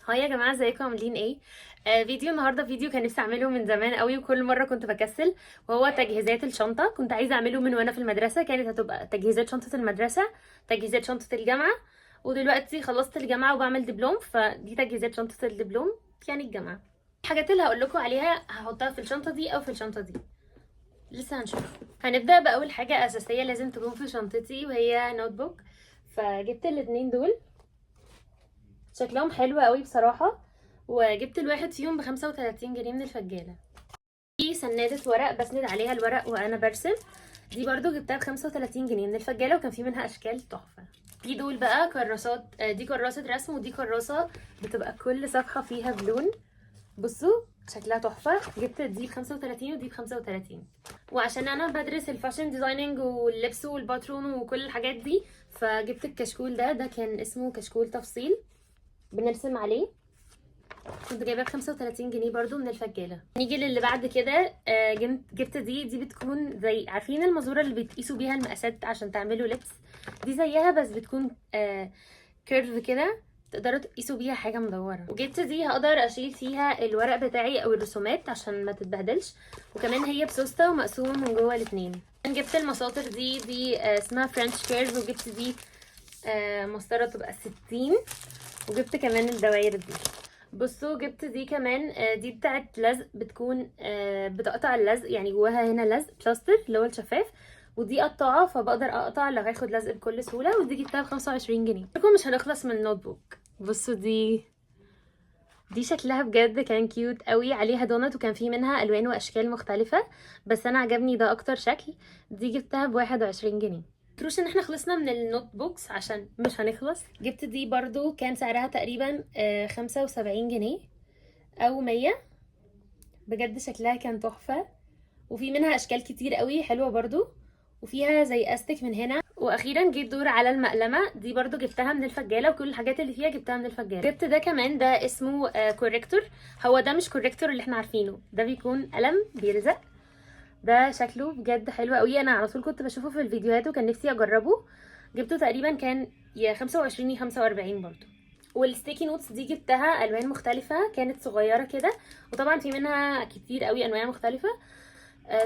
هاي يا جماعه، ازيكم؟ عاملين ايه؟ فيديو النهارده فيديو كان نفسي اعمله من زمان قوي وكل مره كنت بكسل، وهو تجهيزات الشنطه. كنت عايزه اعمله من وانا في المدرسه، كانت هتبقى تجهيزات شنطه المدرسه، تجهيزات شنطه الجامعه. ودلوقتي خلصت الجامعه وبعمل دبلوم، فدي تجهيزات شنطه الدبلوم، يعني الجامعه. الحاجات اللي هقول لكم عليها هحطها في الشنطه دي او في الشنطه دي، لسه هنشوف. هنبدا باول حاجه اساسيه لازم تكون في شنطتي، وهي نوت بوك. فجبت الاتنين دول، شكلهم حلو قوي بصراحة، وجبت الواحد فيهم ب35 جنيه من الفجالة. دي سنادة ورق بسند عليها الورق وانا برسم، دي برضو جبتها ب35 جنيه من الفجالة، وكان في منها اشكال تحفة. في دول بقى كراسات، دي كراسة رسم، ودي كراسة بتبقى كل صفحة فيها بلون. بصوا شكلها تحفة. جبت دي ب35 ودي ب35. وعشان انا بدرس الفاشن ديزايننج واللبس والباترون وكل الحاجات دي، فجبت الكشكول ده كان اسمه كشكول تفصيل بنرسم عليه. كنت جايباه ب35 جنيه برضو من الفجالة. نيجي للي بعد كده. جبت دي بتكون زي، عارفين المزورة اللي بتقيسوا بيها المقاسات عشان تعملوا لبس؟ دي زيها بس بتكون كيرف كده، تقدروا تقيسوا بيها حاجة مدورة. وجبت دي هقدر اشيل فيها الورق بتاعي او الرسومات عشان ما تتبهدلش، وكمان هي بسوستة ومقسومة من جوه الاتنين. جبت المساطر دي اسمها فرنش كيرف، وجبت دي مسطرة تبقى 60. وجبت كمان الدواير دي. بصوا جبت دي كمان، دي بتاعت لزق، بتكون بتقطع اللزق، يعني جواها هنا لزق بلاستر اللي هو الشفاف، ودي قطاعه فبقدر اقطع لو هاخد لزق بكل سهوله. ودي جبتها ب25 جنيه. لكم مش هنخلص من النوت بوك. بصوا دي شكلها بجد كان كيوت قوي، عليها دونت وكان في منها الوان واشكال مختلفه، بس انا عجبني ده اكتر شكل. دي جبتها ب21 جنيه. متفكروش ان احنا خلصنا من النوت بوكس عشان مش هنخلص. جبت دي برضو كان سعرها تقريبا 75 جنيه او 100. بجد شكلها كان تحفة، وفي منها اشكال كتير قوي حلوة برضو، وفيها زي استك من هنا. واخيرا جيت دور على المقلمة دي، برضو جبتها من الفجالة، وكل الحاجات اللي فيها جبتها من الفجالة. جبت ده كمان، ده اسمه كوريكتور. هو ده مش كوريكتور اللي احنا عارفينه، ده بيكون قلم بيلزق. ده شكله بجد حلو قوي، انا على طول كنت بشوفه في الفيديوهات وكان نفسي اجربه. جبته تقريبا كان يا 25 يا 45 برضو. والستيكي نوتس دي جبتها الوان مختلفه، كانت صغيره كده، وطبعا في منها كتير قوي انواع مختلفه.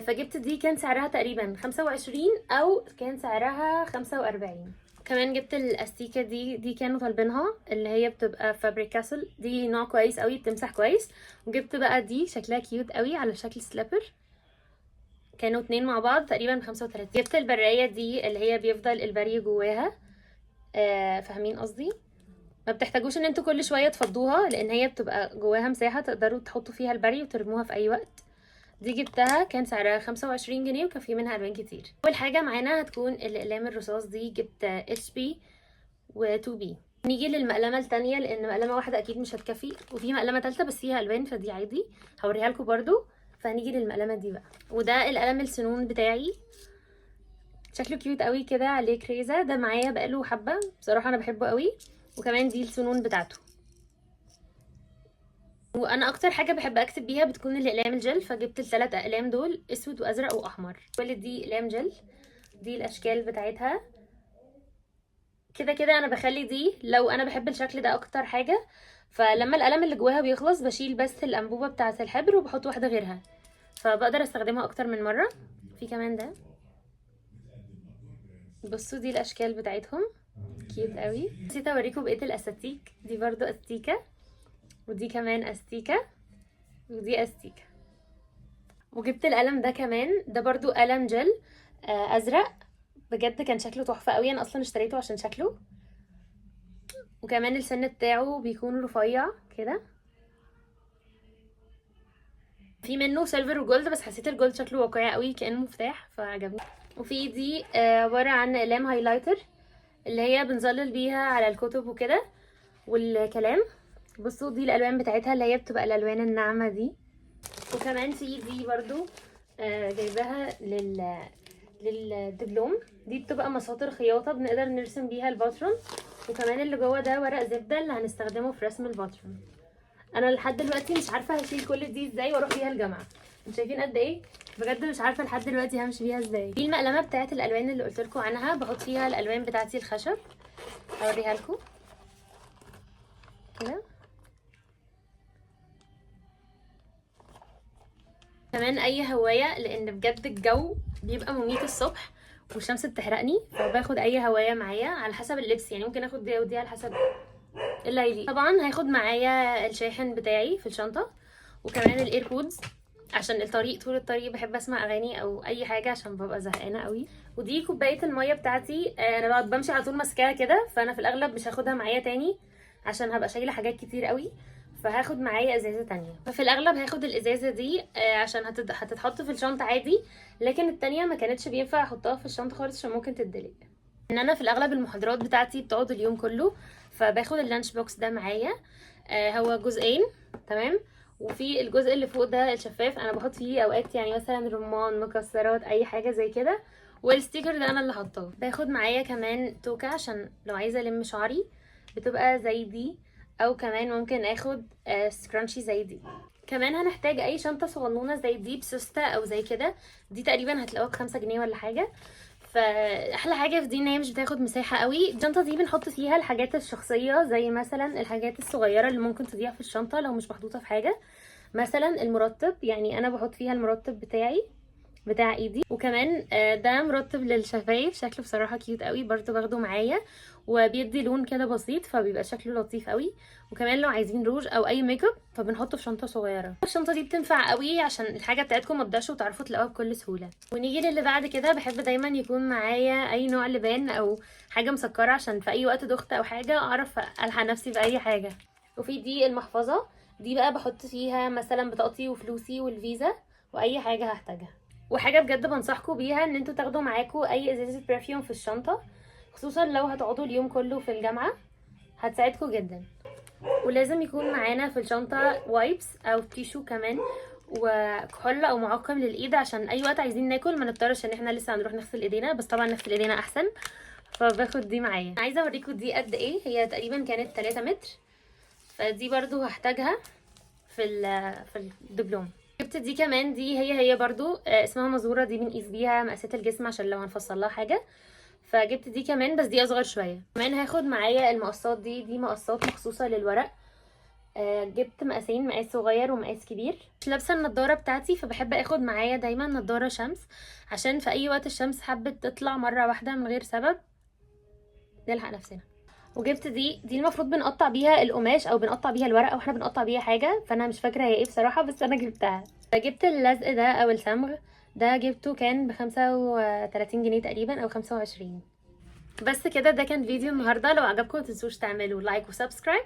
فجبت دي كان سعرها تقريبا 25 او كان سعرها 45. كمان جبت الاستيكه دي كانوا طالبينها، اللي هي بتبقى فابريك كاسل، دي نوع كويس قوي بتمسح كويس. وجبت بقى دي شكلها كيوت قوي على شكل سليبر، كانوا اتنين مع بعض تقريبا ب35. جبت البرايه دي اللي هي بيفضل البري جواها، فاهمين قصدي؟ ما بتحتاجوش ان انتوا كل شويه تفضوها، لان هي بتبقى جواها مساحه تقدروا تحطوا فيها البري وترموها في اي وقت. دي جبتها كان سعرها 25 جنيه، وكان في منها الوان كتير. اول حاجه معانا هتكون الاقلام الرصاص، دي جبت اتش بي و2 بي. نيجي للمقلمه التانية، لان مقلمه واحده اكيد مش هتكفي، وفي مقلمه تالتة بس فيها الوان، فدي عادي هوريها لكم برضو. فهنيجي للمقلمه دي بقى، وده القلم السنون بتاعي، شكله كيوت قوي كده عليه كريزه. ده معايا بقاله حبه بصراحه، انا بحبه قوي. وكمان دي السنون بتاعته. وانا اكتر حاجه بحب اكتب بيها بتكون الاقلام الجل، فجبت الثلاث اقلام دول، اسود وازرق واحمر. كل دي اقلام جل، دي الاشكال بتاعتها. كده كده انا بخلي دي لو انا بحب الشكل ده اكتر حاجه، فلما القلم اللي جواها بيخلص بشيل بس الانبوبه بتاعه الحبر وبحط واحده غيرها، فبقدر استخدمها اكتر من مره. في كمان ده، بصوا دي الاشكال بتاعتهم كيوت قوي. نسيت اوريكم بقيه الاساتيك، دي برضو استيكه، ودي كمان استيكه، ودي استيكه. وجبت القلم ده كمان، ده برضو قلم جل ازرق، بجد كان شكله تحفه قوي، انا اصلا اشتريته عشان شكله. وكمان السن بتاعه بيكون رفيع كده. في منه سيلفر وجولد، بس حسيت الجولد شكله واقعي قوي كانه مفتاح فعجبني. وفي دي عباره عن اقلام هايلايتر، اللي هي بنظلل بيها على الكتب وكده والكلام. بصوا دي الالوان بتاعتها، اللي هي بتبقى الالوان الناعمه دي. وكمان في دي برضو جايباها للدبلوم، دي بتبقى مساطر خياطه بنقدر نرسم بيها الباترون. وكمان اللي جوه ده ورق زبده اللي هنستخدمه في رسم الباترون. انا لحد دلوقتي مش عارفه هشيل كل دي ازاي واروح بيها الجامعه. انتوا شايفين قد ايه؟ بجد مش عارفه لحد دلوقتي همشي بيها ازاي. دي المقلمه بتاعت الالوان اللي قلت لكم عنها، بحط فيها الالوان بتاعتي الخشب. هوريها لكم كده. كمان اي هوايه، لان بجد الجو بيبقى مميت الصبح والشمس بتحرقني، فباخد اي هوايه معايا على حسب اللبس، يعني ممكن اخد دي ودي على حسب اللي هيليق. طبعا هاخد معايا الشاحن بتاعي في الشنطه، وكمان الايربودز عشان الطريق، طول الطريق بحب اسمع اغاني او اي حاجه عشان ببقى زهقانه قوي. ودي كوبايه الميه بتاعتي، انا بقعد بمشي على طول ماسكاها كده، فانا في الاغلب مش هاخدها معايا تاني عشان هبقى شايله حاجات كتير قوي، فهاخد معايا ازازه تانية. ففي الاغلب هاخد الازازه دي عشان هتتحط في الشنطه عادي، لكن التانية ما كانتش بينفع احطها في الشنطه خالص عشان ممكن تتدلق. ان انا في الاغلب المحاضرات بتاعتي بتقعد اليوم كله، فباخد اللانش بوكس ده معايا. هو جزئين، تمام. وفي الجزء اللي فوق ده الشفاف انا بحط فيه اوقات يعني مثلا رمان، مكسرات، اي حاجه زي كده. والستيكر ده انا اللي حطاه. باخد معايا كمان توكه عشان لو عايزه الم شعري، بتبقى زي دي، او كمان ممكن اخد سكرانشي زي دي. كمان هنحتاج اي شنطه صغنونه زي دي بسوسته او زي كده، دي تقريبا هتلاقوها ب5 جنيه ولا حاجه. فاحلى حاجه في دي ان هي مش بتاخد مساحه قوي. الشنطه دي بنحط فيها الحاجات الشخصيه، زي مثلا الحاجات الصغيره اللي ممكن تضيع في الشنطه لو مش محطوطه في حاجه، مثلا المرطب، يعني انا بحط فيها المرطب بتاعي بتاع ايدي. وكمان ده مرطب للشفايف، شكله بصراحه كيوت قوي، برضه باخده معايا وبيدي لون كده بسيط فبيبقى شكله لطيف قوي. وكمان لو عايزين روج او اي ميك اب فبنحطه في شنطه صغيره. الشنطه دي بتنفع قوي عشان الحاجه بتاعتكم ما تضيعش وتعرفوا تلاقوها بكل سهوله. ونيجي للي بعد كده، بحب دايما يكون معايا اي نوع لبان او حاجه مسكره عشان في اي وقت ضغط او حاجه اعرف الحق نفسي باي حاجه. وفي دي المحفظه، دي بقى بحط فيها مثلا بطاقتي وفلوسي والفيزا واي حاجه هحتاجها. وحاجه بجد بنصحكم بيها ان انتوا تاخدوا معاكم اي ازازه برفيوم في الشنطه، خصوصا لو هتقعدوا اليوم كله في الجامعه، هتساعدكم جدا. ولازم يكون معانا في الشنطه وايبس او تيشو كمان، وكحول او معقم للايد عشان اي وقت عايزين ناكل ما نضطرش ان احنا لسه هنروح نغسل ايدينا، بس طبعا نغسل ايدينا احسن. فباخد دي معايا. عايزه اوريكم دي قد ايه، هي تقريبا كانت 3 متر، فدي برضو هحتاجها في الدبلوم. جبت دي كمان، دي هي برضو اسمها مزورة، دي بنقيس بيها مقاسات الجسم عشان لو هنفصل لها حاجة. فجبت دي كمان بس دي اصغر شوية. كمان هاخد معايا المقصات دي مقصات مخصوصة للورق. جبت مقاسين، مقاس صغير ومقاس كبير. مش لابسه النضاره بتاعتي فبحب اخد معايا دايما نضاره شمس، عشان في اي وقت الشمس حبت تطلع مره واحده من غير سبب نلحق نفسنا. وجبت دي المفروض بنقطع بيها القماش او بنقطع بيها الورق او احنا بنقطع بيها حاجه، فانا مش فاكره هي ايه بصراحه، بس انا جبتها. فجبت اللزق ده او الصمغ ده، جبته كان ب35 جنيه تقريبا او 25. بس كده، ده كان فيديو النهارده. لو عجبكم متنسوش تعملوا لايك وسبسكرايب،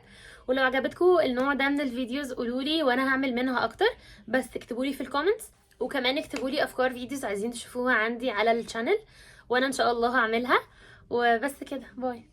ولو عجبتكم النوع ده من الفيديوز قولولي وانا هعمل منها اكتر، بس اكتبولي في الكومنتس. وكمان اكتبولي افكار فيديوز عايزين تشوفوها عندي على الشانل وانا ان شاء الله هعملها. وبس كده، باي.